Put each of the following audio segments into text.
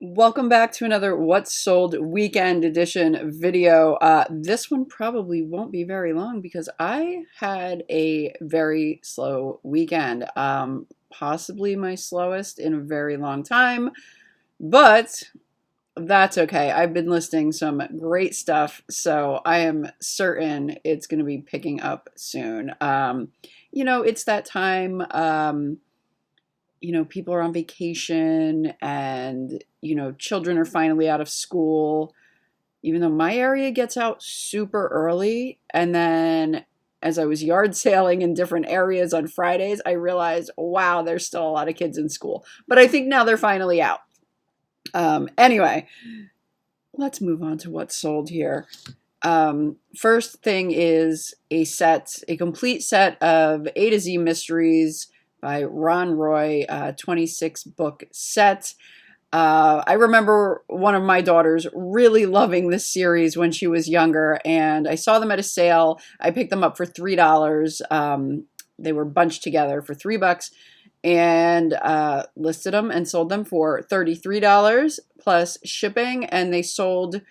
Welcome back to another What's Sold Weekend Edition video. This one probably won't be very long because I had a very slow weekend. Possibly my slowest in a very long time, but that's okay. I've been listing some great stuff, so I am certain it's going to be picking up soon. It's that time. People are on vacation and, children are finally out of school, even though my area gets out super early. And then as I was yard sailing in different areas on Fridays, I realized, wow, there's still a lot of kids in school. But I think now they're finally out. Anyway, let's move on to what's sold here. First thing is a complete set of A to Z mysteries by Ron Roy, 26 book set. I remember one of my daughters really loving this series when she was younger, and I saw them at a sale. I picked them up for $3. They were bunched together for $3 and listed them and sold them for $33 plus shipping, and they sold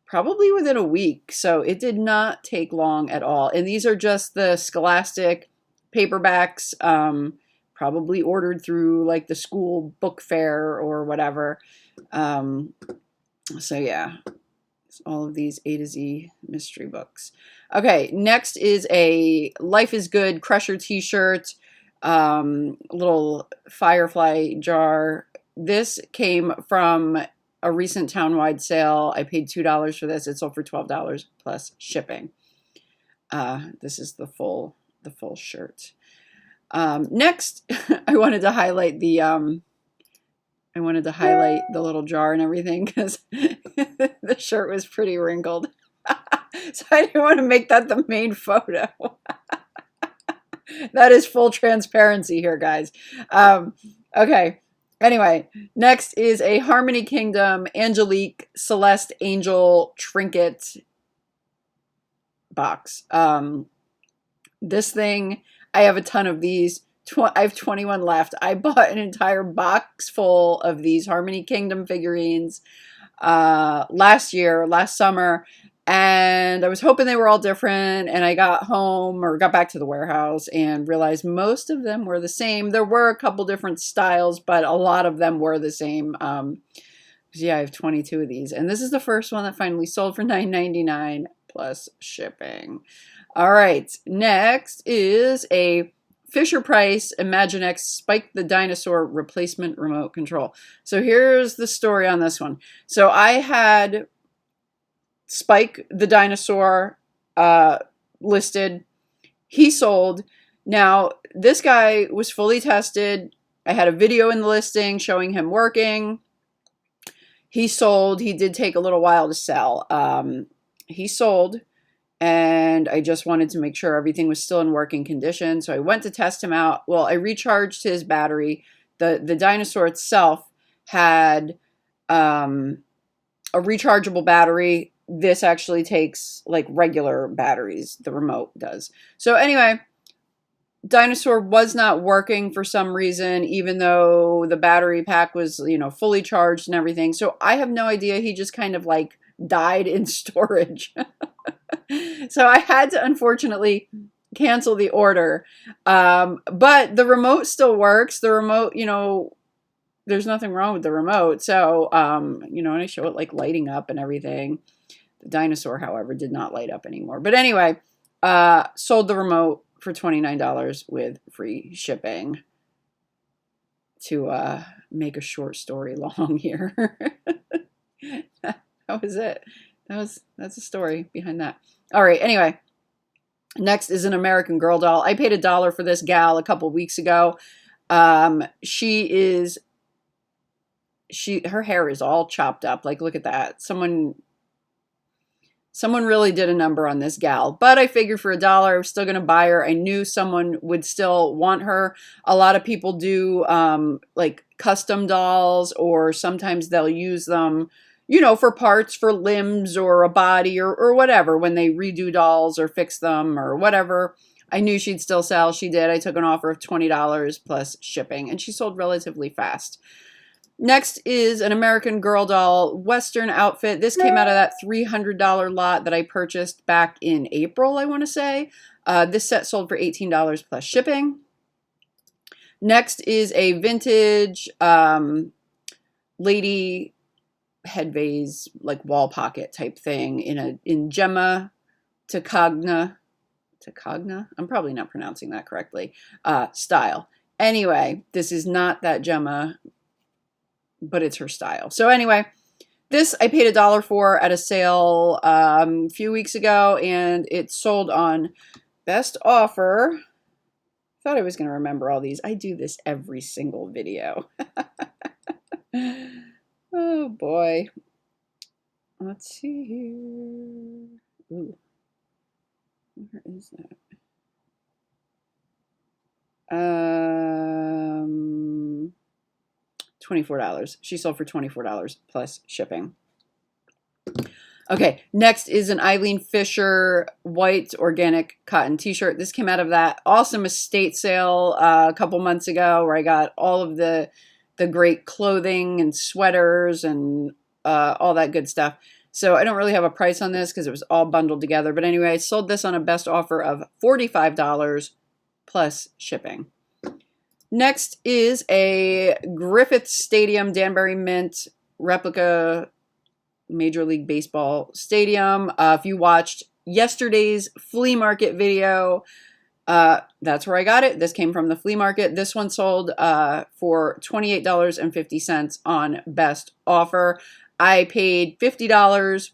probably within a week. So it did not take long at all. And these are just the Scholastic paperbacks, probably ordered through like the school book fair or whatever. So yeah, it's all of these A to Z mystery books. Okay, next is a Life is Good Crusher t-shirt, little firefly jar. This came from a recent town-wide sale. I paid $2 for this. It sold for $12 plus shipping. This is the full shirt. Next, I wanted to highlight the little jar and everything because the shirt was pretty wrinkled. So I didn't want to make that the main photo. That is full transparency here, guys. Okay. Anyway, next is a Harmony Kingdom Angelique Celeste Angel trinket box. This thing, I have a ton of these. I have 21 left. I bought an entire box full of these Harmony Kingdom figurines last summer, and I was hoping they were all different, and I got back to the warehouse and realized most of them were the same. There were a couple different styles, but a lot of them were the same. Yeah, I have 22 of these, and this is the first one that finally sold for $9.99 plus shipping. All right, next is a Fisher-Price Imaginext Spike the Dinosaur replacement remote control. So here's the story on this one. So I had Spike the Dinosaur listed. He sold. Now, this guy was fully tested. I had a video in the listing showing him working. He sold. He did take a little while to sell. He sold. And I just wanted to make sure everything was still in working condition. So I went to test him out. Well, I recharged his battery. The dinosaur itself had a rechargeable battery. This actually takes like regular batteries. The remote does. So anyway, dinosaur was not working for some reason, even though the battery pack was, fully charged and everything. So I have no idea. He just kind of like died in storage. So I had to unfortunately cancel the order. But the remote still works. The remote, there's nothing wrong with the remote. So, and I show it like lighting up and everything. The dinosaur, however, did not light up anymore. But anyway, sold the remote for $29 with free shipping. To make a short story long here. That was it. That's a story behind that. All right. Anyway, next is an American Girl doll. I paid $1 for this gal a couple weeks ago. Her hair is all chopped up. Like, look at that. Someone really did a number on this gal. But I figured for $1, I was still going to buy her. I knew someone would still want her. A lot of people do like custom dolls, or sometimes they'll use them, for parts, for limbs or a body or whatever, when they redo dolls or fix them or whatever. I knew she'd still sell. She did. I took an offer of $20 plus shipping, and she sold relatively fast. Next is an American Girl doll Western outfit. This came out of that $300 lot that I purchased back in April, I want to say. This set sold for $18 plus shipping. Next is a vintage lady head vase, like wall pocket type thing in Gemma Tacogna. I'm probably not pronouncing that correctly. Style. Anyway, this is not that Gemma, but it's her style. So anyway, this I paid $1 for at a sale a few weeks ago, and it sold on best offer. Thought I was going to remember all these. I do this every single video. Oh boy. Let's see here. Ooh. Where is that? $24. She sold for $24 plus shipping. Okay, next is an Eileen Fisher white organic cotton t-shirt. This came out of that awesome estate sale a couple months ago where I got all of the great clothing and sweaters and all that good stuff. So I don't really have a price on this because it was all bundled together. But anyway, I sold this on a best offer of $45 plus shipping. Next is a Griffith Stadium Danbury Mint replica Major League Baseball stadium. If you watched yesterday's flea market video, that's where I got it. This came from the flea market. This one sold for $28.50 on best offer. I paid $50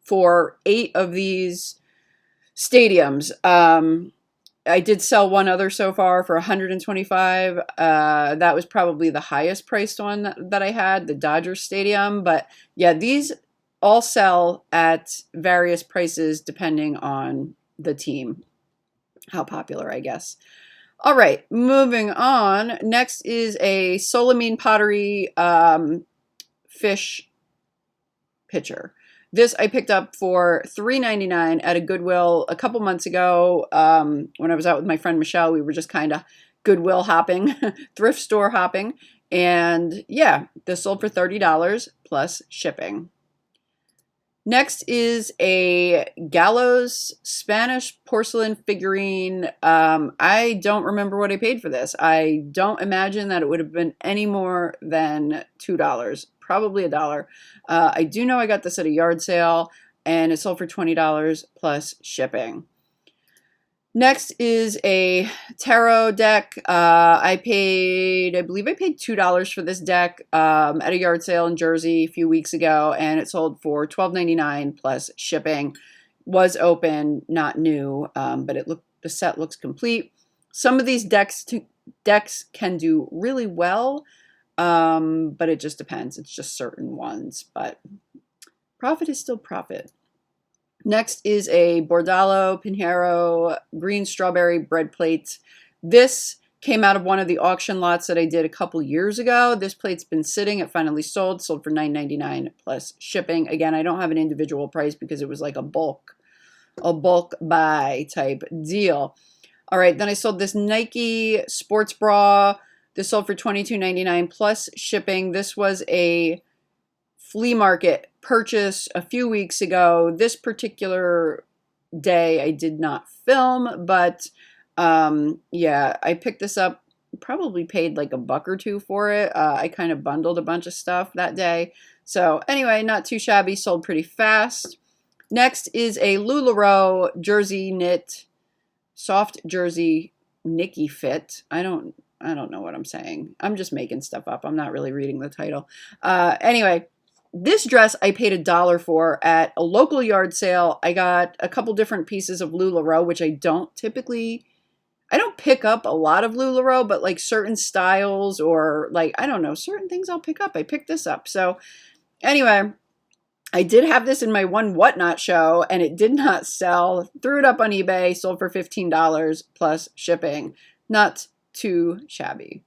for 8 of these stadiums. I did sell one other so far for $125. That was probably the highest priced one that I had, the Dodgers Stadium. But yeah, these all sell at various prices depending on the team. How popular, I guess. All right, moving on. Next is a Solamine Pottery fish pitcher. This I picked up for $3.99 at a Goodwill a couple months ago. When I was out with my friend Michelle, we were just kind of Goodwill hopping, thrift store hopping. And yeah, this sold for $30 plus shipping. Next is a Gallows Spanish porcelain figurine. I don't remember what I paid for this. I don't imagine that it would have been any more than $2. Probably $1. I do know I got this at a yard sale, and it sold for $20 plus shipping. Next is a tarot deck. I believe I paid $2 for this deck at a yard sale in Jersey a few weeks ago, and it sold for $12.99 plus shipping. Was open, not new, but the set looks complete. Some of these decks can do really well, but it just depends. It's just certain ones, but profit is still profit. Next is a Bordalo Pinheiro green strawberry bread plate. This came out of one of the auction lots that I did a couple years ago. This plate's been sitting. It finally sold for $9.99 plus shipping. Again, I don't have an individual price because it was like a bulk buy type deal. All right, then I sold this Nike sports bra. This sold for $22.99 plus shipping. This was a flea market purchase a few weeks ago. This particular day I did not film, but yeah, I picked this up, probably paid like $1 or $2 for it. I kind of bundled a bunch of stuff that day. So anyway, not too shabby, sold pretty fast. Next is a LuLaRoe jersey knit, soft jersey Nikki fit. I don't know what I'm saying. I'm just making stuff up. I'm not really reading the title. Anyway, this dress I paid $1 for at a local yard sale. I got a couple different pieces of LuLaRoe, which I don't pick up a lot of LuLaRoe, but like certain styles or like, I don't know, certain things I'll pick up. I picked this up. So anyway, I did have this in my one Whatnot show and it did not sell. Threw it up on eBay, sold for $15 plus shipping. Not too shabby.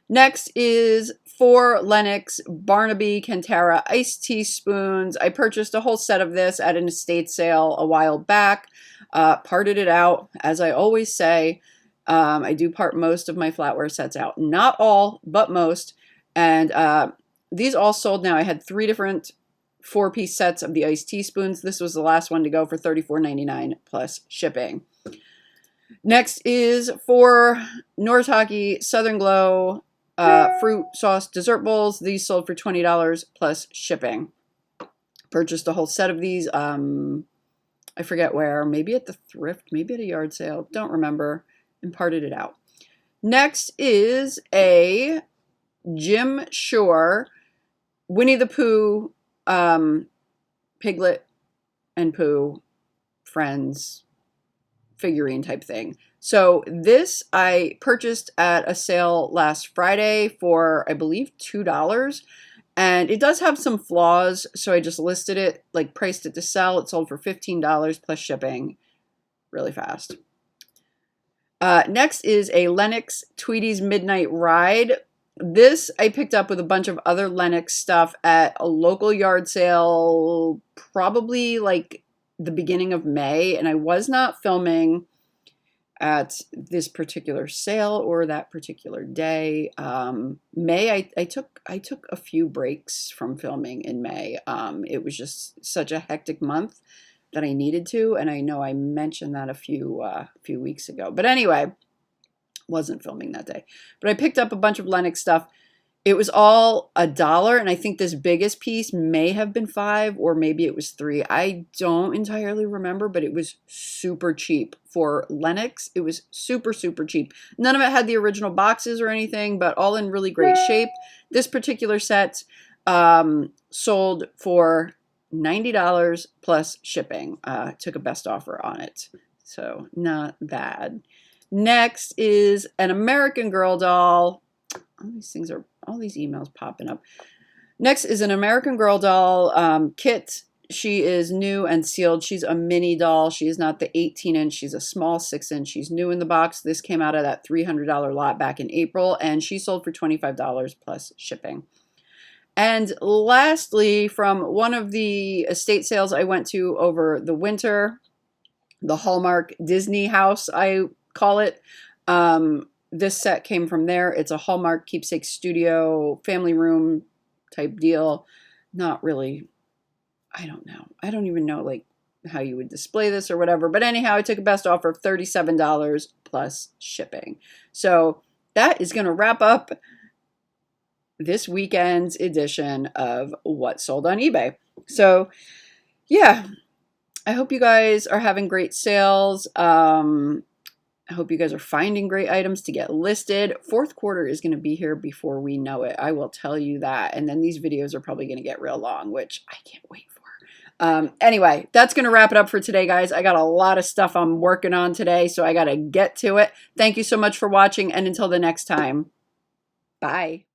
Next is 4 Lennox Barnaby Cantera iced tea spoons. I purchased a whole set of this at an estate sale a while back. Parted it out, as I always say. I do part most of my flatware sets out. Not all, but most. And these all sold now. I had 3 different 4-piece sets of the iced teaspoons. This was the last one to go for $34.99 plus shipping. Next is 4 Noritake Southern Glow fruit sauce dessert bowls. These sold for $20 plus shipping. Purchased a whole set of these. I forget where. Maybe at the thrift, maybe at a yard sale. Don't remember. And parted it out. Next is a Jim Shore Winnie the Pooh Piglet and Pooh friends figurine type thing. So this I purchased at a sale last Friday for, I believe, $2. And it does have some flaws, so I just listed it, like priced it to sell. It sold for $15 plus shipping really fast. Next is a Lennox Tweety's Midnight Ride. This I picked up with a bunch of other Lennox stuff at a local yard sale, probably like the beginning of May, and I was not filming at this particular sale or that particular day. May, I took a few breaks from filming in May. It was just such a hectic month that I needed to, and I know I mentioned that a few weeks ago. But anyway, wasn't filming that day. But I picked up a bunch of Lennox stuff. It was all $1, and I think this biggest piece may have been $5 or maybe it was $3. I don't entirely remember, but it was super cheap for Lennox. It was super, super cheap. None of it had the original boxes or anything, but all in really great shape. This particular set sold for $90 plus shipping. Took a best offer on it, so not bad. Next is an American Girl doll. All these emails popping up. Next is an American Girl doll kit. She is new and sealed. She's a mini doll. She is not the 18-inch. She's a small 6-inch. She's new in the box. This came out of that $300 lot back in April, and she sold for $25 plus shipping. And lastly, from one of the estate sales I went to over the winter, the Hallmark Disney house, I call it. This set came from there. It's a Hallmark Keepsake Studio family room type deal. Not really, I don't know. I don't even know like how you would display this or whatever. But anyhow, I took a best offer of $37 plus shipping. So that is going to wrap up this weekend's edition of What Sold on eBay. So yeah, I hope you guys are having great sales. I hope you guys are finding great items to get listed. Fourth quarter is going to be here before we know it. I will tell you that. And then these videos are probably going to get real long, which I can't wait for. Anyway, that's going to wrap it up for today, guys. I got a lot of stuff I'm working on today, so I got to get to it. Thank you so much for watching, and until the next time, bye.